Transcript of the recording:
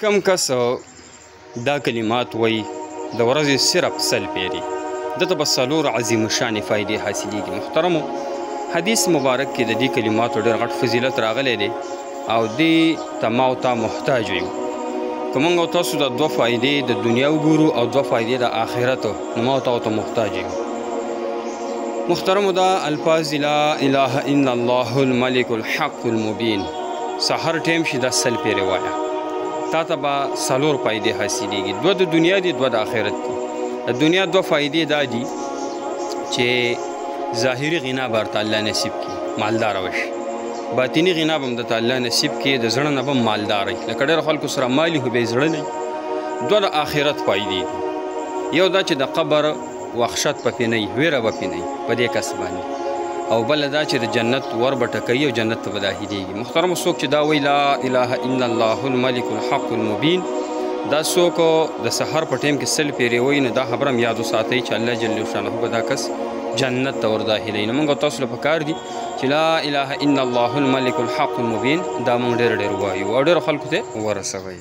کم کس دا کلمات وی د ورځې صرف سل پیری دته به څلور عظیم شان فایدې حاصلیږي. محترمو، حدیث مبارک کې د دې کلماتو ډېر غټ فضیلت راغلی دی او دې ته ما او تا محتاج یو. که موږ او تاسو دا دوه فایدې د دنیا وګورو او دوه فایدې د آخرت، نو ما او تا ورته محتاج یو. محترمو، دا الفاظ لا اله الا الله الملک الحق المبین سحر ټیم شي دا سل پیری وایه، تا ته به څلور فایدې حاصلیږي. دوه د دنیا دي، دوه د آخرت دي. د دنیا دوه فایدې دا دي چې ظاهري غنا به ورته الله نصیب کړي، مالداره وشي. باطني غنا به هم درته الله نصیب کړي، د زړه نه به مالدار وي. لکه ډېرو خلکو سره مالي خو به یې زړه نه وي. دوه د آخرت فایدې دي. یو دا چې د قبر وحشت پکې نه وي، ویره به پکې نه وي په دې کس باندې. او بل دا چې د جنت ور به ټکوي او جنت ته به داخلېږي. محترمو، څوک چې دا وایي لا اله الا الله الملک الحق المبین، دا څوک د سحر په ټیم کې سل پیرې وایي، نو دا خبره هم یاد وساتئ چې الله جل شانه به دا کس جنت ته ور داخلوي. نو موږ تاسو له پکار دي چې لا اله الا الله الملک الحق المبین دا موږ ډېر ډېر وایو او ډېرو خلکو ته ورسوئ.